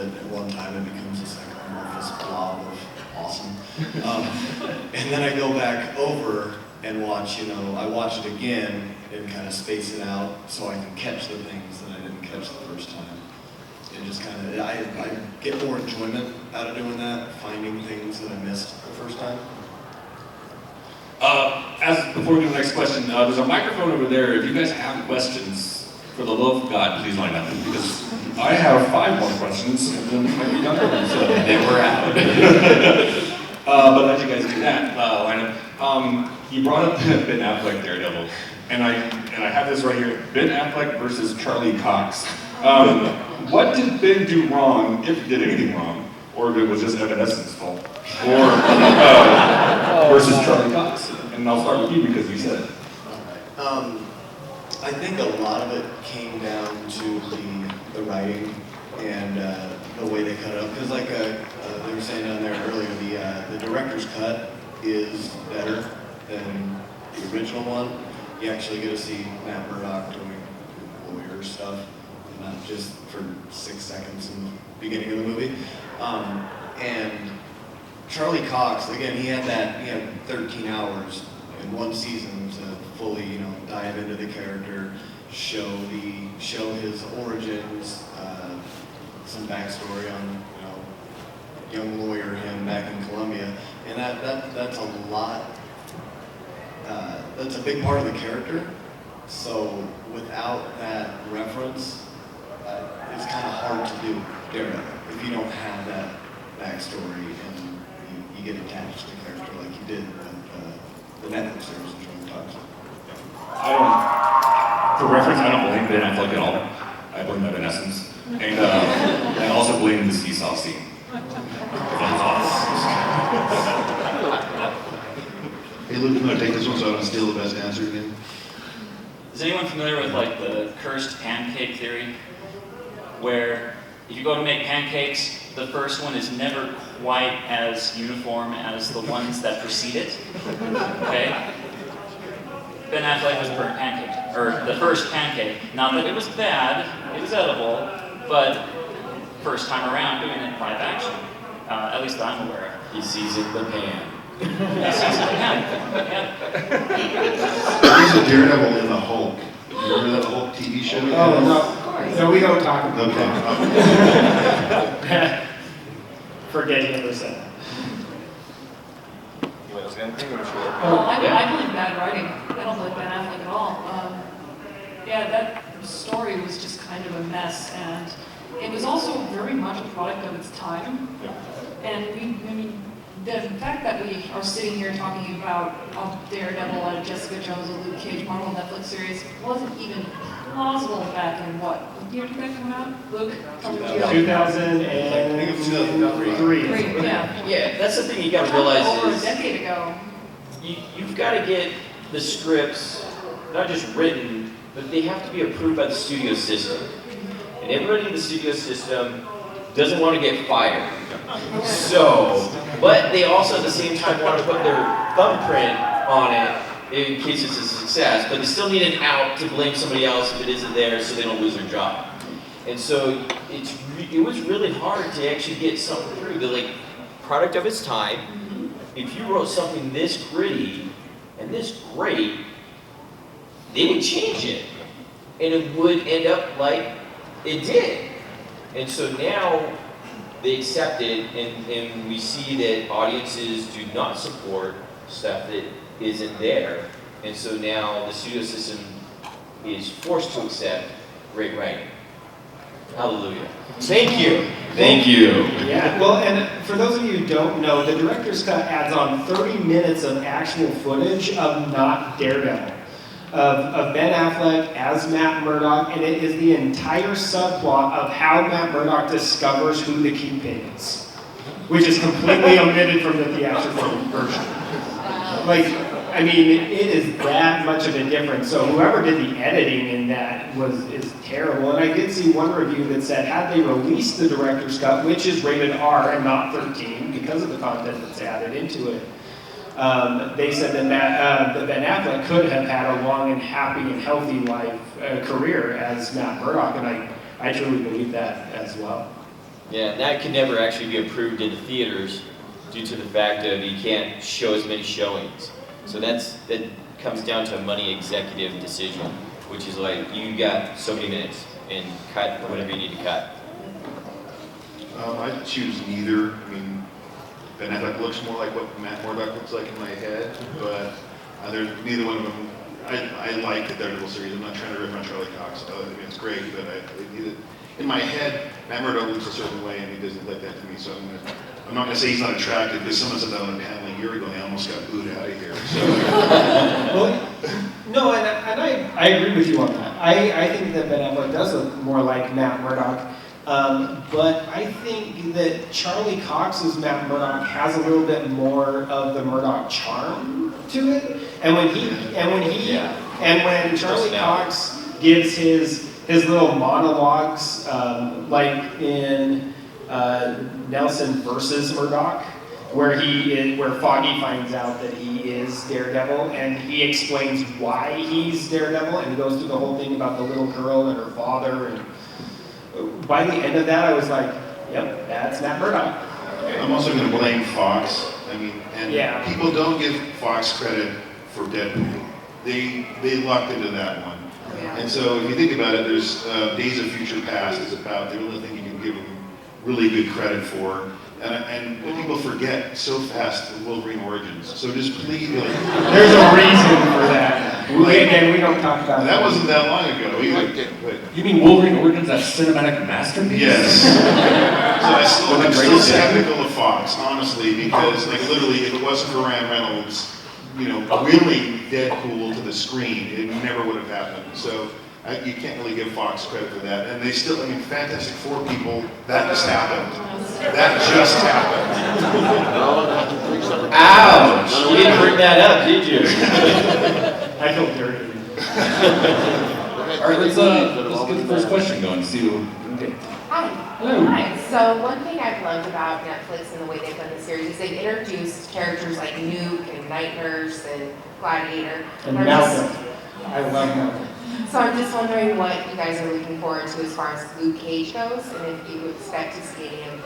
that at one time it becomes this like amorphous blob of awesome. And then I go back over and watch, I watch it again and kind of space it out so I can catch the things that I didn't catch the first time. And just kind of, I get more enjoyment out of doing that, finding things that I missed the first time. Before we go to the next question, there's a microphone over there. If you guys have questions, for the love of God, please line up, because I have 5 more questions, and then it might be done, so then we're out. But as you guys do that, line up. You brought up Ben Affleck Daredevil, and I have this right here, Ben Affleck versus Charlie Cox. What did Ben do wrong, if he did anything wrong, or if it was just Evanescence's fault? Or versus Charlie Cox? And I'll start with you because you said it. I think a lot of it came down to the writing and the way they cut it up. Because like they were saying down there earlier, the director's cut is better than the original one. You actually get to see Matt Murdock doing lawyer stuff, not just for 6 seconds in the beginning of the movie. And Charlie Cox, again, he had 13 hours in one season to fully, dive into the character, show his origins, some backstory on, young lawyer him back in Colombia, and that's a lot. That's a big part of the character. So without that reference, it's kind of hard to do Daredevil if you don't have that backstory and you get attached to the character like you did with the Netflix series that Charlie talks about. For reference, I don't blame Ben Affleck at all. I blame Evanescence. And I also blame the seesaw scene. Hey Luke, you want to take this one so I don't steal the best answer again? Is anyone familiar with like the cursed pancake theory? Where if you go to make pancakes, the first one is never quite as uniform as the ones that precede it. Okay? Ben Affleck was burnt pancake, or the first pancake. Not that it was bad, it was edible, but first time around doing it live action. At least that I'm aware of. He seasoned the pan. He seasoned the pan. There's a Daredevil in the Hulk. You remember that Hulk TV show? No, we don't talk about Okay. Forget you ever said that. I blame bad writing. I don't blame Ben Affleck at all. That story was just kind of a mess, and it was also very much a product of its time. And the fact that we are sitting here talking about Daredevil, and Jessica Jones, and Luke Cage, Marvel Netflix series wasn't even plausible back in what year did that come out? Luke? 2003. Yeah, that's the thing you got to Over realize a decade ago. you've got to get the scripts not just written, but they have to be approved by the studio system. And everybody in the studio system doesn't want to get fired. So, but they also at the same time want to put their thumbprint on it in case it's a success, but they still need an out to blame somebody else if it isn't there so they don't lose their job. And so it was really hard to actually get something through. The product of its time, if you wrote something this gritty and this great, they would change it. And it would end up like it did. And so now they accept it, and we see that audiences do not support stuff that isn't there. And so now the studio system is forced to accept great writing. Hallelujah. Thank you. Thank you. Yeah, well, and for those of you who don't know, the director's cut adds on 30 minutes of actual footage of not Daredevil, of Ben Affleck as Matt Murdock, and it is the entire subplot of how Matt Murdock discovers who the Kingpin is, which is completely omitted from the theatrical version. It is that much of a difference. So whoever did the editing in that is terrible. And I did see one review that said, had they released the director's cut, which is rated R and not 13 because of the content that's added into it, they said that Ben Affleck could have had a long and happy and healthy life career as Matt Murdock, and I truly believe that as well. Yeah, and that could never actually be approved in the theaters due to the fact of you can't show as many showings. So that comes down to a money executive decision, which is like, you got so many minutes and cut whatever you need to cut. I choose neither. I mean, Ben Affleck looks more like what Matt Murdock looks like in my head, but neither one of them. I like the Daredevil series. I'm not trying to rip on Charlie Cox. I mean, it's great, but in my head, Matt Murdock looks a certain way, and he doesn't look that to me. So I'm not going to say he's not attractive, because someone said that on a panel a year ago, and I almost got booed out of here. So. Well, no, and I agree with you on that. I think that Ben Affleck does look more like Matt Murdock. But I think that Charlie Cox's Matt Murdock has a little bit more of the Murdock charm to it. And when Charlie Cox gives his little monologues, like in Nelson versus Murdoch, where Foggy finds out that he is Daredevil, and he explains why he's Daredevil, and he goes through the whole thing about the little girl and her father, and by the end of that, I was like, yep, that's Matt Murdock. I'm also going to blame Fox. I mean, and people don't give Fox credit for Deadpool. They lucked into that one. Yeah. And so if you think about it, there's Days of Future Past is about the only thing you can give them really good credit for. And people forget so fast the Wolverine origins. So just please, there's a reason for that. We don't talk about that. Wasn't that long ago. You mean Wolverine Origins, that cinematic masterpiece? Yes. So I'm still skeptical of Fox, honestly, because like literally, if it wasn't for Ryan Reynolds, willing Deadpool to the screen, it never would have happened. So you can't really give Fox credit for that. And they still, Fantastic Four people, that just happened. That just happened. Ouch! You didn't bring that up, did you? I feel dirty. All right, let's get the first question going. See what. Okay. Hi. Hello. Hi. So one thing I've loved about Netflix and the way they've done the series is they've introduced characters like Nuke and Night Nurse and Gladiator. And Malcolm. I love Malcolm. So I'm just wondering what you guys are looking forward to as far as Luke Cage goes, and if you would expect to see any of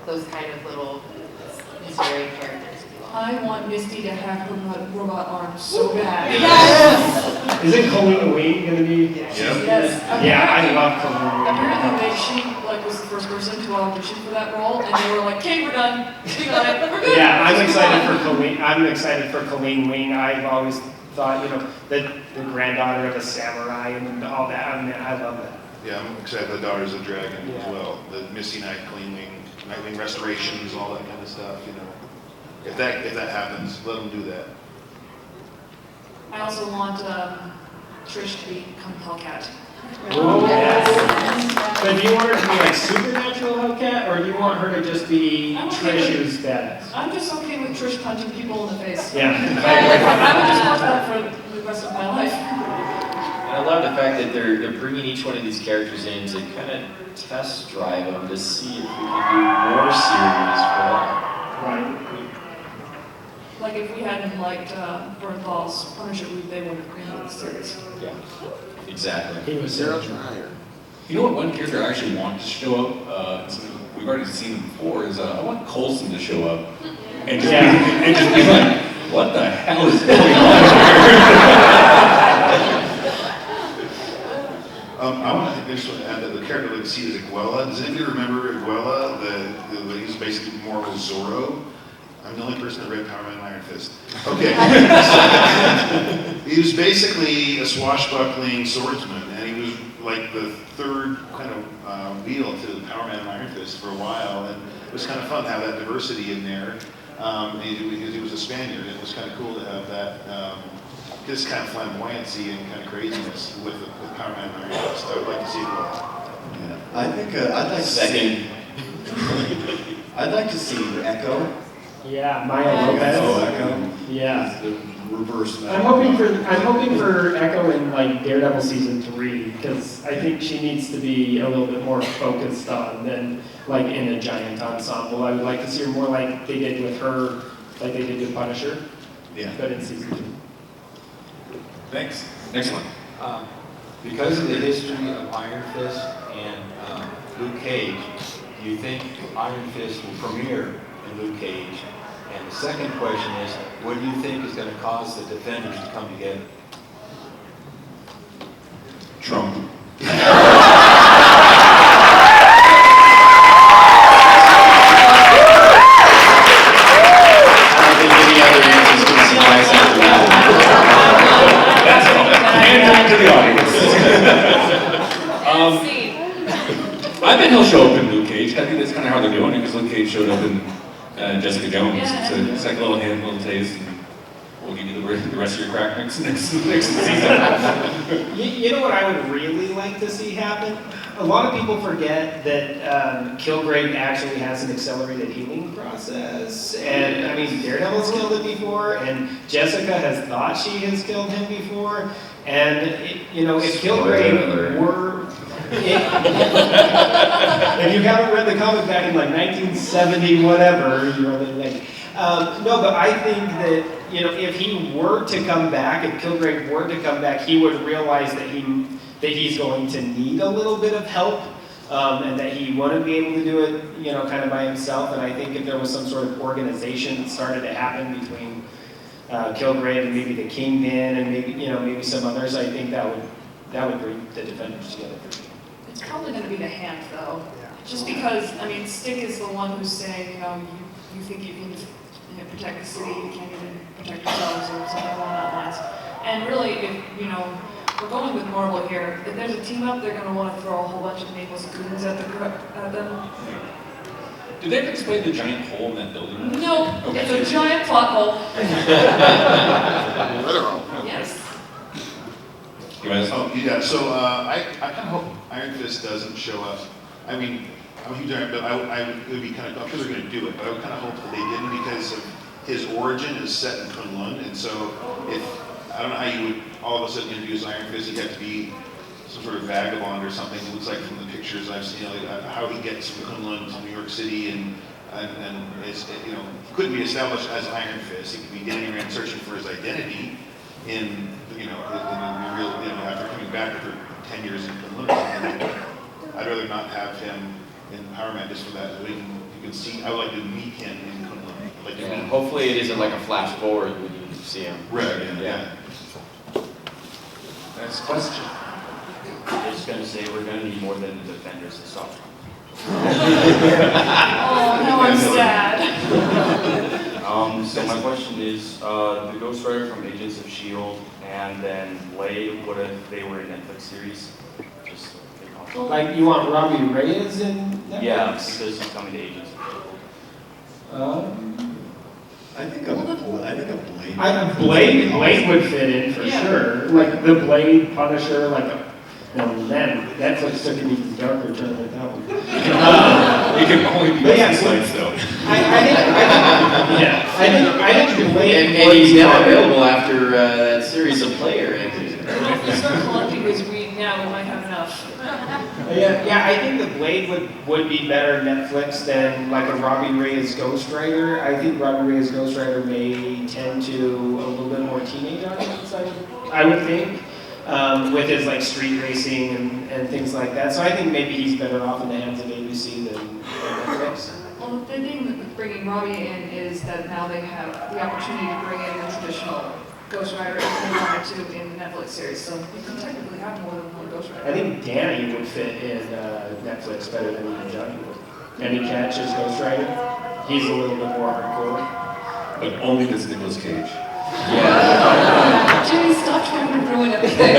those kind of little Easter egg characters. I want Misty to have her robot arm so bad. Yes! Isn't Colleen Wing going to be? Yep. Yes. Yeah, I love Colleen Wing. Apparently, she was the first person to audition for that role, and they were like, "Okay, we're done. We got it. We're good." Yeah, I'm excited for Colleen Wing. I've always thought, the granddaughter of a samurai and all that. I love that. Yeah, I'm excited for the Daughters of Dragon as well. The Misty Knight, Nightwing restorations, all that kind of stuff. If that happens, let them do that. I also want Trish to become Hellcat. Oh, yes. But do you want her to be like supernatural Hellcat, or do you want her to just be Trish who's badass? I'm just okay with Trish punching people in the face. Yeah. I would just want that for the rest of my life. And I love the fact that they're bringing each one of these characters in to kind of test drive them to see if we can do more series for them. Right. Like if we hadn't liked Bernthal's Punisher, they wouldn't have created the series. Yeah, exactly. He was Sarah Trier. You know what one character I actually want to show up? We've already seen him before. Is I want Coulson to show up and just be like, what the hell is going on? I want to add that the character that see is Iguela. Does anybody remember Iguela? He's basically more of a Zorro. I'm the only person that read Power Man and Iron Fist. Okay. He was basically a swashbuckling swordsman, and he was like the third kind of wheel to Power Man and Iron Fist for a while, and it was kind of fun to have that diversity in there. He was a Spaniard, and it was kind of cool to have that this kind of flamboyancy and kind of craziness with Power Man and Iron Fist. I would like to see it all. Yeah. I think I'd like to see Echo. Yeah, Maya Lopez. Oh, Echo. Yeah. The reverse. I'm hoping for Echo in like Daredevil season 3, because I think she needs to be a little bit more focused on than like in a giant ensemble. I would like to see her more like they did with her, like they did with Punisher. Yeah. But in season 2. Thanks. Next one. Because of the history of Iron Fist and Luke Cage, do you think Iron Fist will premiere in Luke Cage? And the second question is, what do you think is going to cause the Defenders to come together? Trump. I bet he'll show up in Luke Cage. I think that's kind of how they're doing it, because Luke Cage showed up in Jessica Jones. Yeah. So it's like a little hint, a little taste, and we'll give you the rest of your crack next season. You know what I would really like to see happen? A lot of people forget that Kilgrave actually has an accelerated healing process. And I mean, Daredevil's killed it before, and Jessica has thought she has killed him before. And, if Kilgrave were... if you haven't read the comic back in like 1970, whatever, you're really late. No, but I think that, if he were to come back, if Kilgrave were to come back, he would realize that he's going to need a little bit of help, and that he wouldn't be able to do it, kind of by himself. And I think if there was some sort of organization that started to happen between Kilgrave and maybe the Kingpin and maybe some others, I think that would bring the Defenders together for sure. It's probably going to be the Hand, though. Just because, Stick is the one who's saying, you think you can protect the city, you can't even protect yourselves, or something along that lines. And really, if, we're going with Marvel here, if there's a team up, they're going to want to throw a whole bunch of Naples goons at them. Did they ever explain the giant hole in that building? No, Okay. it's a giant plot hole. Yes. You guys? Oh, yeah, so I kind of hope Iron Fist doesn't show up. I mean, I'm a huge Iron Fist, it would be kind of, I'm sure they're going to do it, but I would kind of hope that they didn't, because of his origin is set in Kunlun, and so I don't know how you would all of a sudden introduce Iron Fist. He'd have to be some sort of vagabond or something. It looks like from the pictures I've seen, how he gets from Kunlun to New York City, and it's, couldn't be established as Iron Fist. He could be getting around searching for his identity in the real, after coming back after 10 years in Kunlun. I'd rather not have him in Power Man just for that. So you can see, I would like to meet him in Kunlun. I'd like to meet him. Hopefully it isn't like a flash forward when you see him. Right, yeah. Next question. I'm just going to say we're going to need more than the Defenders to stop Trump. Oh, no, I'm sad. So my question is, the Ghost Rider from Agents of S.H.I.E.L.D. and then Blade, what if they were a Netflix series? Just Like, you want Robbie Reyes in Netflix? yeah, because he's coming to Agents of S.H.I.E.L.D. I think a Blade. Blade would fit in for sure. Like the Blade Punisher, then Netflix took an even darker turn with that one. It can only be sites though. I think Blade. And he's now available after that series of Player. If we start collecting his weed now, we might have enough. Yeah, I think the Blade would be better Netflix than like a Robbie Reyes Ghost Rider. I think Robbie Reyes Ghost Rider may tend to a little bit more teenage audience, I would think, with his like street racing and things like that. So I think maybe he's better off in the hands of ABC than Netflix. Well, the thing with bringing Robbie in is that now they have the opportunity to bring in the traditional Ghost Rider if they wanted to in the Netflix series, so you can technically have more than one Ghost Rider. I think Danny would fit in Netflix better than even Johnny would. Danny Ketch as Ghost Rider. He's a little bit more hardcore. But only because Nicolas Cage. Yeah. Jimmy, stop trying to ruin everything.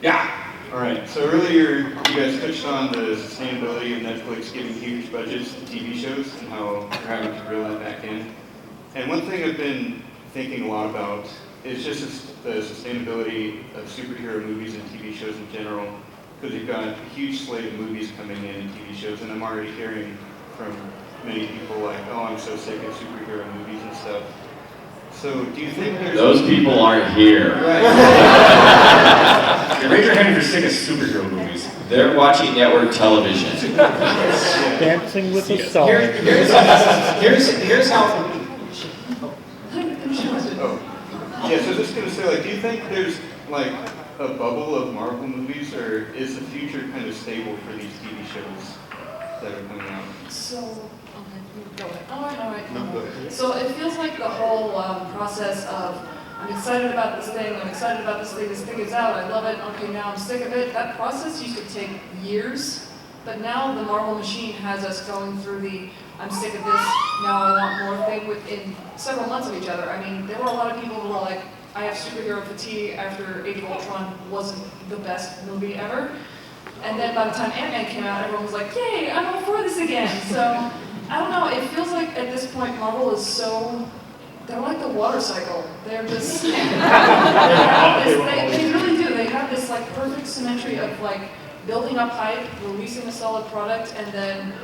Yeah. All right, so earlier you guys touched on the sustainability of Netflix giving huge budgets to TV shows and how they're having to reel that back in. And one thing I've been thinking a lot about is just the sustainability of superhero movies and TV shows in general, because you've got a huge slate of movies coming in and TV shows, and I'm already hearing from many people like, oh, I'm so sick of superhero movies and stuff. So do you think there's... Those people aren't here. Right. Raise your hand if you're sick of superhero movies. They're watching network television. Dancing with the Stars. Here's how... Oh. Yeah, so just going to say, do you think there's, a bubble of Marvel movies, or is the future kind of stable for these TV shows that are coming out? So, okay, go ahead. All right. No, go ahead. So it feels like the whole process of, I'm excited about this thing this thing is out, I love it, okay, now I'm sick of it. That process used to take years, but now the Marvel machine has us going through the, I'm sick of this, now I want more thing within several months of each other. I mean, there were a lot of people who were like, I have superhero fatigue after Age of Ultron wasn't the best movie ever. And then by the time Ant-Man came out, everyone was like, yay, I'm all for this again. So, I don't know, it feels like at this point Marvel is so, they're like the water cycle. They're just, they really do. They have this like perfect symmetry of like building up hype, releasing a solid product, and then,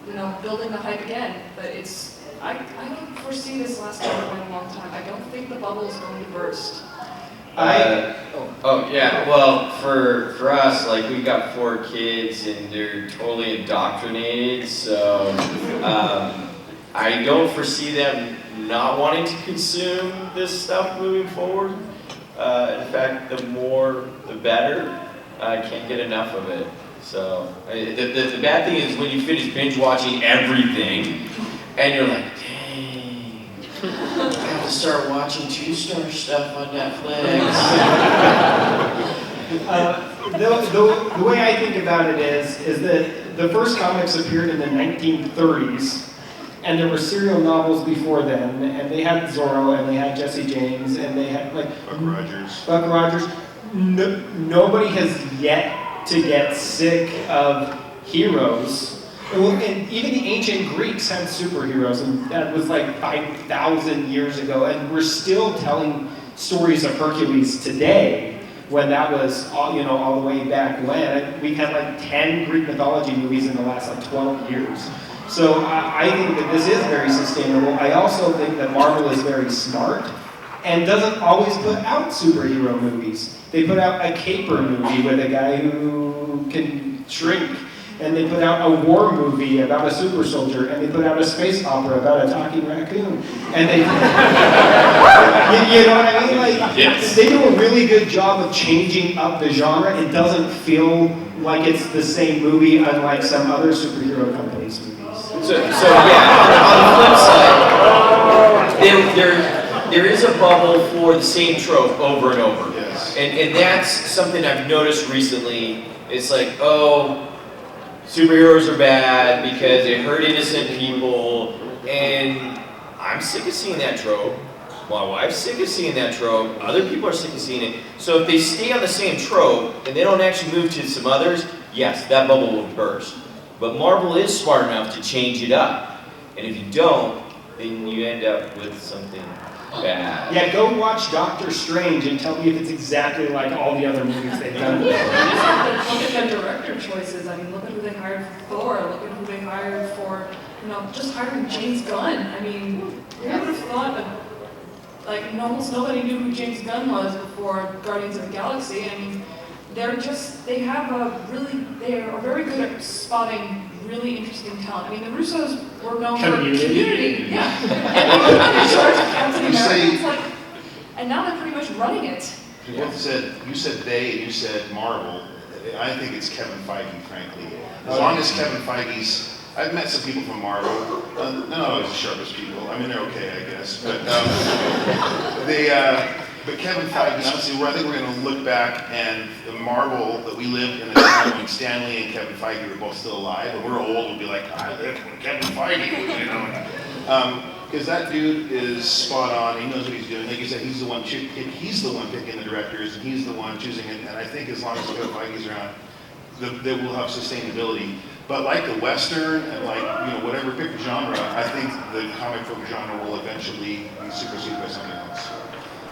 you know, building the hype again. But it's, I can foresee this lasting for a long time. I don't think the bubble is going to burst. Well, for us, like, we've got 4 kids and they're totally indoctrinated, so I don't foresee them not wanting to consume this stuff moving forward. In fact, the more, the better. I can't get enough of it. So, the bad thing is when you finish binge watching everything and you're like, dang, I have to start watching 2-star stuff on Netflix. The way I think about it is that the first comics appeared in the 1930s, and there were serial novels before then, and they had Zorro, and they had Jesse James, and they had like Buck Rogers. Nobody has yet to get sick of heroes. And even the ancient Greeks had superheroes, and that was like 5,000 years ago, and we're still telling stories of Hercules today, when that was all the way back when. We've had like 10 Greek mythology movies in the last like 12 years. So I think that this is very sustainable. I also think that Marvel is very smart and doesn't always put out superhero movies. They put out a caper movie with a guy who can shrink, and they put out a war movie about a super soldier, and they put out a space opera about a talking raccoon. And they, you know what I mean? Like, yes. They do a really good job of changing up the genre. It doesn't feel like it's the same movie, unlike some other superhero companies' movies. So yeah, on the flip side, there is a bubble for the same trope over and over. Yes. And that's something I've noticed recently. It's like, oh, superheroes are bad because they hurt innocent people, and I'm sick of seeing that trope. My wife's sick of seeing that trope. Other people are sick of seeing it. So if they stay on the same trope and they don't actually move to some others, yes, that bubble will burst. But Marvel is smart enough to change it up. And if you don't, then you end up with something bad. Yeah, go watch Doctor Strange and tell me if it's exactly like all the other movies they've done. Look at their director choices. I mean, look at who they hired for Thor. Look at who they hired for, just hiring James Gunn. I mean, who would have thought of, almost nobody knew who James Gunn was before Guardians of the Galaxy. I mean, they are very good at spotting really interesting talent. I mean, the Russos were known for Community. Yeah. And they were in charge of Captain America. And now they're pretty much running it. You said they, and you said Marvel. I think it's Kevin Feige, frankly. As long as Kevin Feige's, I've met some people from Marvel. Not always the sharpest people. I mean, they're okay, I guess. But but Kevin Feige, honestly, I think we're going to look back and the Marvel that we lived in the time when Stanley and Kevin Feige were both still alive. When we're old, we'll be like, I lived when Kevin Feige was, because that dude is spot on. He knows what he's doing. Like you said, he's the one picking the directors, and he's the one choosing it. And I think as long as Kevin Feige's around, they will have sustainability. But like the Western and whatever pick genre, I think the comic book genre will eventually be superseded by something else.